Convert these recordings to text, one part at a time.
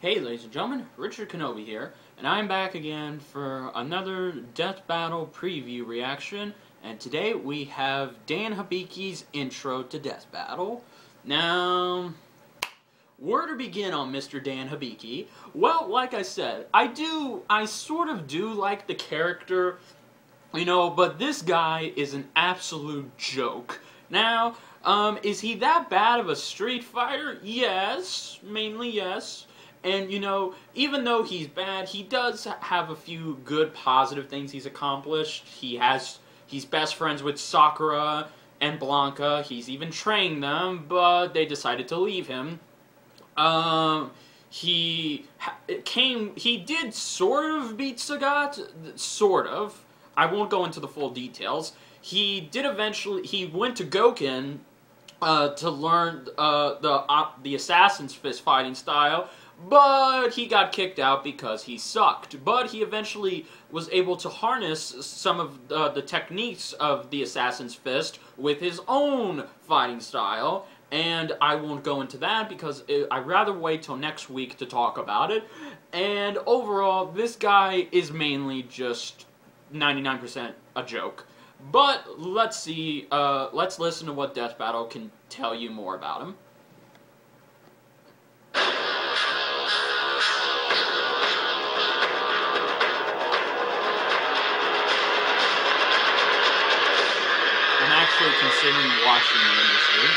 Hey ladies and gentlemen, Richard Kenobi here, and I'm back again for another Death Battle preview reaction, and today we have Dan Hibiki's intro to Death Battle. Now, where to begin on Mr. Dan Hibiki? Well, like I said, I sort of do like the character, you know, but this guy is an absolute joke. Now, is he that bad of a Street Fighter? Yes, mainly yes. And, you know, even though he's bad, he does have a few good, positive things he's accomplished. He's best friends with Sakura and Blanca. He's even trained them, but they decided to leave him. He did sort of beat Sagat, sort of. I won't go into the full details. He went to Gouken to learn the Assassin's Fist fighting style, but he got kicked out because he sucked. But he eventually was able to harness some of the techniques of the Assassin's Fist with his own fighting style, and I won't go into that because I'd rather wait till next week to talk about it. And overall, this guy is mainly just 99% a joke. But let's see, let's listen to what Death Battle can tell you more about him. I'm actually considering watching the industry.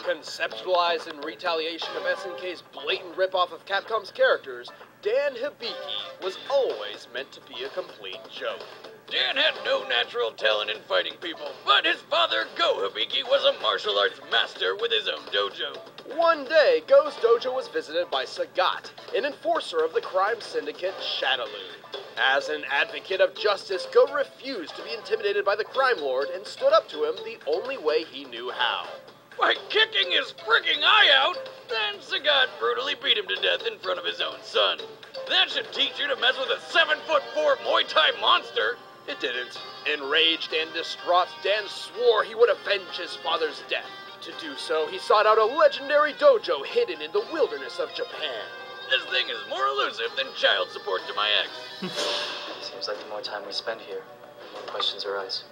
Conceptualized in retaliation of SNK's blatant ripoff of Capcom's characters, Dan Hibiki was always meant to be a complete joke. Dan had no natural talent in fighting people, but his father, Go Hibiki, was a martial arts master with his own dojo. One day, Go's dojo was visited by Sagat, an enforcer of the crime syndicate Shadaloo. As an advocate of justice, Go refused to be intimidated by the crime lord and stood up to him the only way he knew how. By kicking his freaking eye out, then Sagat brutally beat him to death in front of his own son. That should teach you to mess with a 7'4" Muay Thai monster. It didn't. Enraged and distraught, Dan swore he would avenge his father's death. To do so, he sought out a legendary dojo hidden in the wilderness of Japan. This thing is more elusive than child support to my ex. Seems like the more time we spend here, the more questions arise.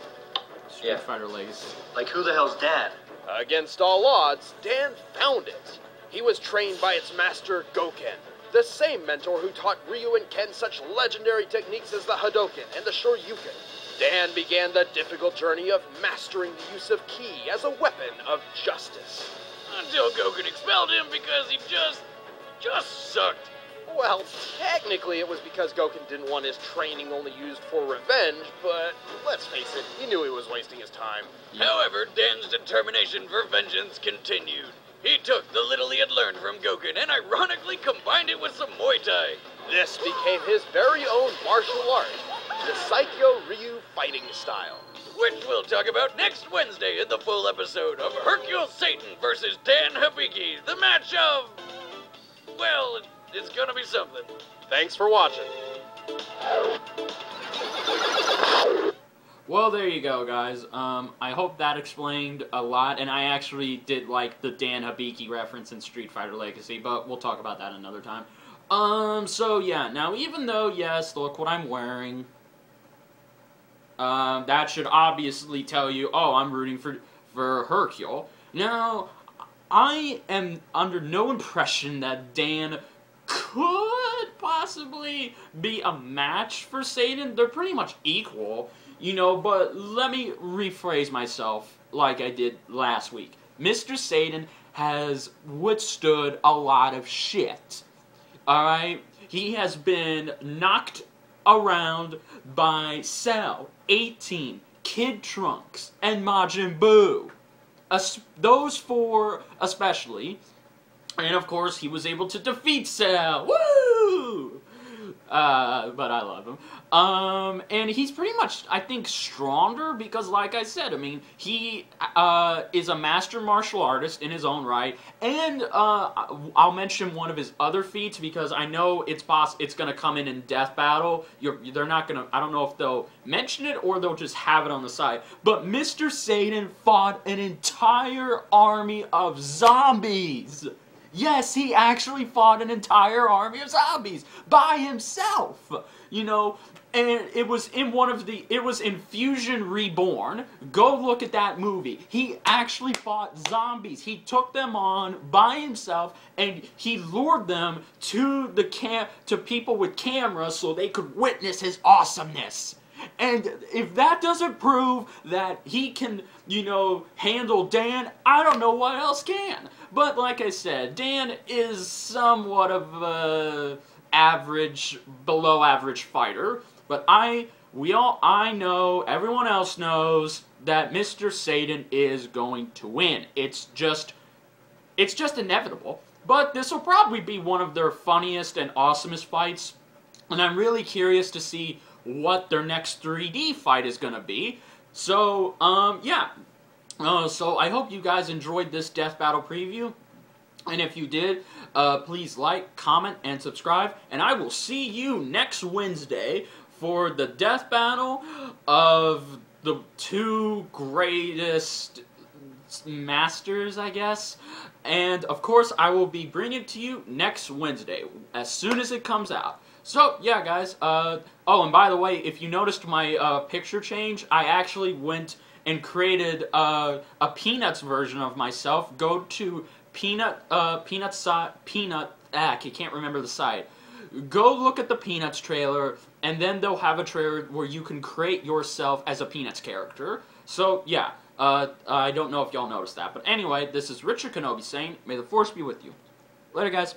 Street Fighter Legacy. Like, who the hell's Dad? Against all odds, Dan found it. He was trained by its master, Gouken, the same mentor who taught Ryu and Ken such legendary techniques as the Hadoken and the Shoryuken. Dan began the difficult journey of mastering the use of ki as a weapon of justice. Until Gouken expelled him because he just sucked. Well, technically it was because Gouken didn't want his training only used for revenge, but let's face it, he knew he was wasting his time. However, Dan's determination for vengeance continued. He took the little he had learned from Gouken and ironically combined it with some Muay Thai. This became his very own martial art, the Saikyo Ryu fighting style. Which we'll talk about next Wednesday in the full episode of Hercule Satan versus Dan Hibiki, the match of... well, it's gonna be something. Thanks for watching. Well, there you go, guys. I hope that explained a lot, and I actually did like the Dan Hibiki reference in Street Fighter Legacy, but we'll talk about that another time. So yeah, now even though, yes, look what I'm wearing, that should obviously tell you, oh, I'm rooting for Hercule. Now, I am under no impression that Dan could possibly be a match for Satan. They're pretty much equal, you know, but let me rephrase myself like I did last week. Mr. Satan has withstood a lot of shit, alright? He has been knocked around by Cell, 18, Kid Trunks, and Majin Buu. Those four especially. And of course, he was able to defeat Cell. Woo! but I love him. And he's pretty much, I think, stronger because, like I said, I mean, he is a master martial artist in his own right, and I'll mention one of his other feats because I know it's going to come in Death Battle. They're not going to, I don't know if they'll mention it or they'll just have it on the side, but Mr. Satan fought an entire army of zombies. Yes, he actually fought an entire army of zombies by himself, you know, and it was in Fusion Reborn. Go look at that movie. He actually fought zombies. He took them on by himself, and he lured them to to people with cameras so they could witness his awesomeness. And if that doesn't prove that he can, you know, handle Dan, I don't know what else can. But like I said, Dan is somewhat of a below average fighter. But I know, everyone else knows that Mr. Satan is going to win. It's just inevitable. But this will probably be one of their funniest and awesomest fights. And I'm really curious to see what their next 3D fight is going to be. So, yeah. So I hope you guys enjoyed this Death Battle preview. And if you did, please like, comment, and subscribe. And I will see you next Wednesday for the Death Battle of the two greatest masters, I guess. And, of course, I will be bringing it to you next Wednesday, as soon as it comes out. So, yeah, guys. Oh, and by the way, if you noticed my picture change, I actually went and created a Peanuts version of myself. Go to I can't remember the site. Go look at the Peanuts trailer, and then they'll have a trailer where you can create yourself as a Peanuts character. So, yeah. I don't know if y'all noticed that. But anyway, this is Richard Kenobi saying, may the Force be with you. Later, guys.